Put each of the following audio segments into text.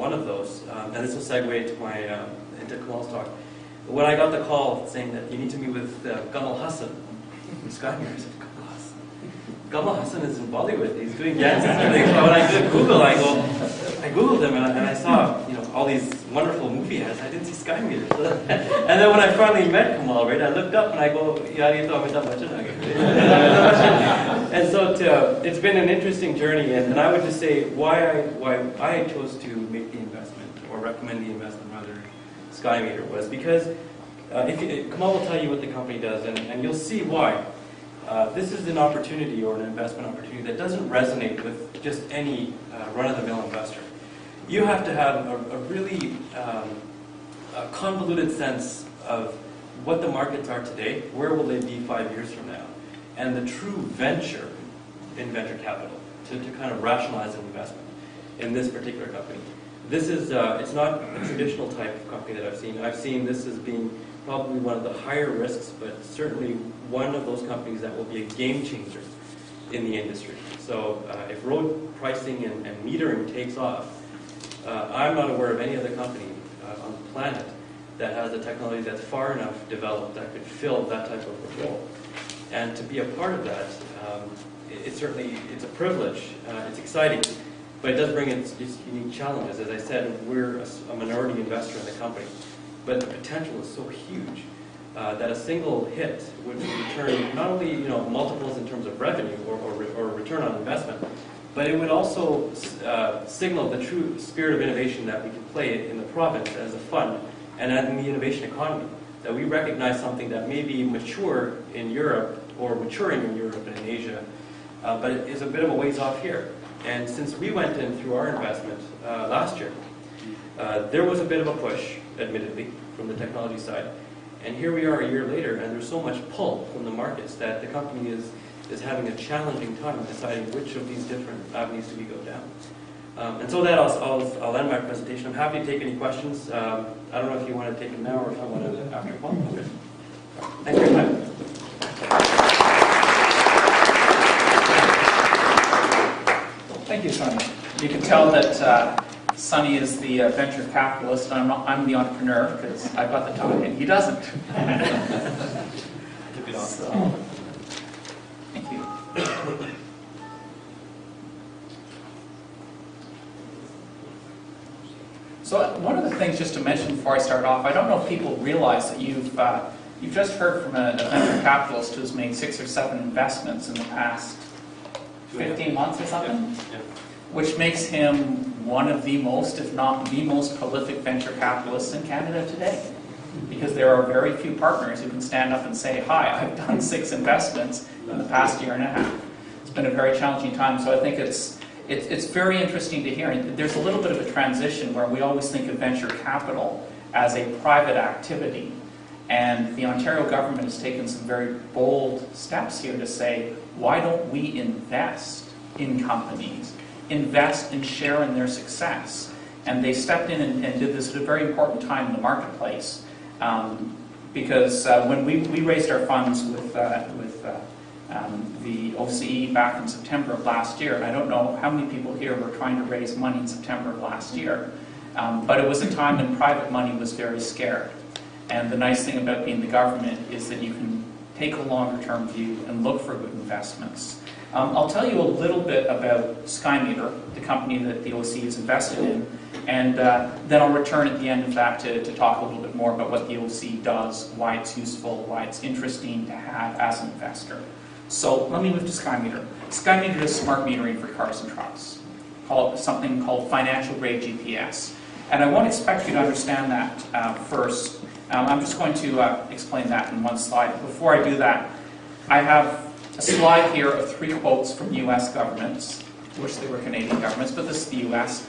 one of those, and this will segue into Kamal's talk. When I got the call saying that you need to meet with Kamal Hassan from SkyMeter, I said, Kamal Hassan? Kamal Hassan is in Bollywood. He's doing dances and everything. So when I did Google, I Googled him and I saw all these wonderful movie ads. I didn't see SkyMeter. And then when I finally met Kamal, right, I looked up and I go, yaar, ye to Amitabh Bachchan aa gaya. And so it's been an interesting journey, and I would just say why I chose to make the investment, or recommend the investment rather, SkyMeter, was because Kamal will tell you what the company does, and you'll see why. This is an opportunity, or an investment opportunity, that doesn't resonate with just any run-of-the-mill investor. You have to have a really convoluted sense of what the markets are today, where will they be 5 years from now, and the true venture in venture capital to kind of rationalize an investment in this particular company. This is, it's not a traditional type of company that I've seen. I've seen this as being probably one of the higher risks, but certainly one of those companies that will be a game changer in the industry. So if road pricing and metering takes off, I'm not aware of any other company on the planet that has a technology that's far enough developed that could fill that type of role. And to be a part of that, it's a privilege, it's exciting, but it does bring its unique challenges. As I said, we're a minority investor in the company, but the potential is so huge that a single hit would return not only multiples in terms of revenue or return on investment, but it would also signal the true spirit of innovation that we can play in the province as a fund and in the innovation economy. That we recognize something that may be mature in Europe or maturing in Europe and in Asia, but it is a bit of a ways off here. And since we went in through our investment last year, there was a bit of a push, admittedly, from the technology side. And here we are a year later, and there's so much pull from the markets that the company is having a challenging time deciding which of these different avenues do we go down. And so that I'll end my presentation. I'm happy to take any questions. I don't know if you want to take them now or if I want to after Paul. Okay. Thanks for your time. Thank you, Sonny. You can tell that Sonny is the venture capitalist, and I'm the entrepreneur because I've got the time and he doesn't. Took it off. So, thank you. So one of the things, just to mention before I start off, I don't know if people realize that you've just heard from a venture capitalist who's made 6 or 7 investments in the past 15 months or something, Yeah. which makes him one of the most, if not the most prolific venture capitalists in Canada today. Because there are very few partners who can stand up and say, hi, I've done 6 investments in the past year and a half. It's been a very challenging time, so I think it's very interesting to hear. And there's a little bit of a transition where we always think of venture capital as a private activity. And the Ontario government has taken some very bold steps here to say, why don't we invest in companies, invest and share in their success? And they stepped in and did this at a very important time in the marketplace. Because when we raised our funds with the OCE back in September of last year, and I don't know how many people here were trying to raise money in September of last year, but it was a time when private money was very scarce. And the nice thing about being the government is that you can take a longer term view and look for good investments. I'll tell you a little bit about SkyMeter, the company that the OCE is invested in, and then I'll return at the end of that to talk a little bit more about what the OCE does, why it's useful, why it's interesting to have as an investor. So let me move to SkyMeter. SkyMeter does smart metering for cars and trucks, something called financial grade GPS. And I won't expect you to understand that first. I'm just going to explain that in one slide. Before I do that, I have a slide here of 3 quotes from US governments. I wish they were Canadian governments, but this is the US,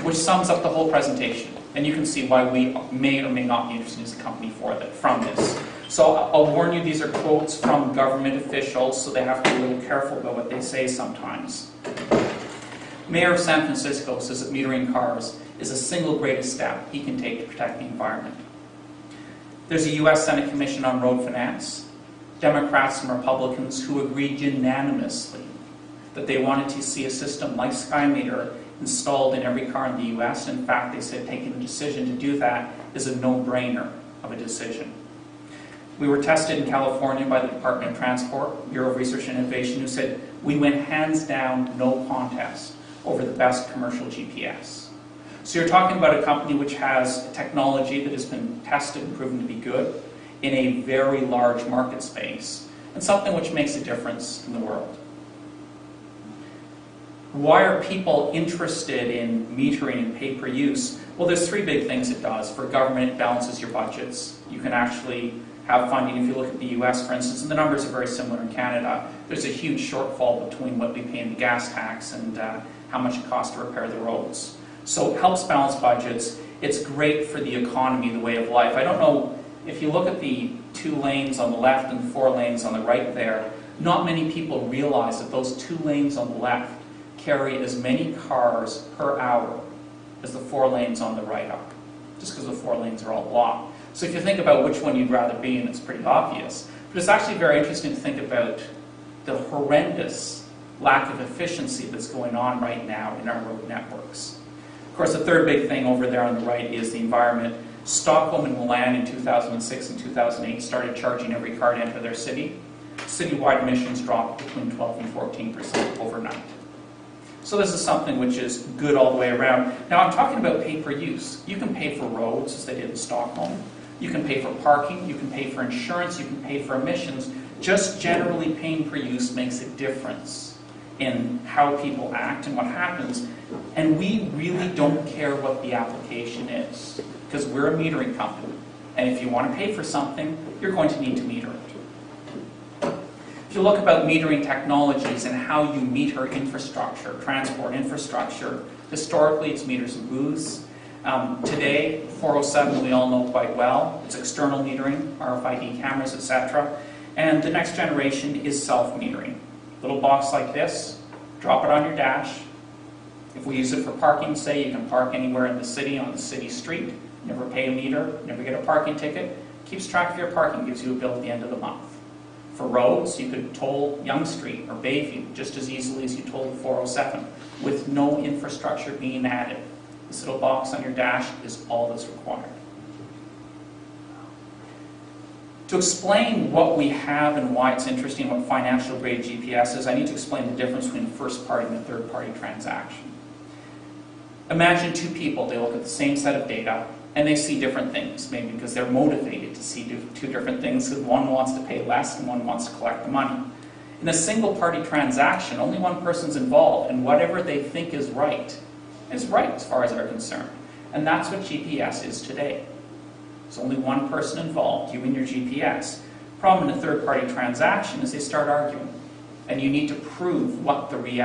which sums up the whole presentation. And you can see why we may or may not be interested as a company from this. So I'll warn you, these are quotes from government officials, so they have to be a little careful about what they say sometimes. Mayor of San Francisco says that metering cars is the single greatest step he can take to protect the environment. There's a US Senate Commission on Road Finance, Democrats and Republicans who agreed unanimously that they wanted to see a system like SkyMeter installed in every car in the US. In fact, they said taking the decision to do that is a no-brainer of a decision. We were tested in California by the Department of Transport, Bureau of Research and Innovation, who said we went hands down, no contest, over the best commercial GPS. So you're talking about a company which has a technology that has been tested and proven to be good in a very large market space, and something which makes a difference in the world. Why are people interested in metering and pay-per-use? Well, there's three big things it does. For government, it balances your budgets. You can actually have funding. If you look at the US, for instance, and the numbers are very similar in Canada, there's a huge shortfall between what we pay in the gas tax and how much it costs to repair the roads. So it helps balance budgets. It's great for the economy, the way of life. I don't know, if you look at the 2 lanes on the left and the 4 lanes on the right there, not many people realize that those 2 lanes on the left carry as many cars per hour as the 4 lanes on the right are, just because the 4 lanes are all blocked. So if you think about which one you'd rather be in, it's pretty obvious. But it's actually very interesting to think about the horrendous lack of efficiency that's going on right now in our road networks. Of course, the third big thing over there on the right is the environment. Stockholm and Milan in 2006 and 2008 started charging every car to enter their city. Citywide emissions dropped between 12 and 14% overnight. So this is something which is good all the way around. Now I'm talking about pay-per-use. You can pay for roads, as they did in Stockholm. You can pay for parking. You can pay for insurance. You can pay for emissions. Just generally paying per use makes a difference in how people act and what happens. And we really don't care what the application is, because we're a metering company. And if you want to pay for something, you're going to need to meter it. If you look about metering technologies and how you meter infrastructure, transport infrastructure, historically it's meters and booths. Today, 407 we all know quite well. It's external metering, RFID cameras, etc. And the next generation is self-metering. Little box like this, drop it on your dash. If we use it for parking, say, you can park anywhere in the city on the city street, never pay a meter, never get a parking ticket, keeps track of your parking, gives you a bill at the end of the month. For roads, you could toll Yonge Street or Bayview just as easily as you toll the 407 with no infrastructure being added. This little box on your dash is all that's required. To explain what we have and why it's interesting, what financial grade GPS is, I need to explain the difference between a first party and a third party transaction. Imagine 2 people, they look at the same set of data and they see different things, maybe because they're motivated to see 2 different things, because one wants to pay less and one wants to collect the money. In a single party transaction, only one person's involved, and whatever they think is right as far as they're concerned. And that's what GPS is today. There's only one person involved, you and your GPS. Problem in a third party transaction is they start arguing, and you need to prove what the reality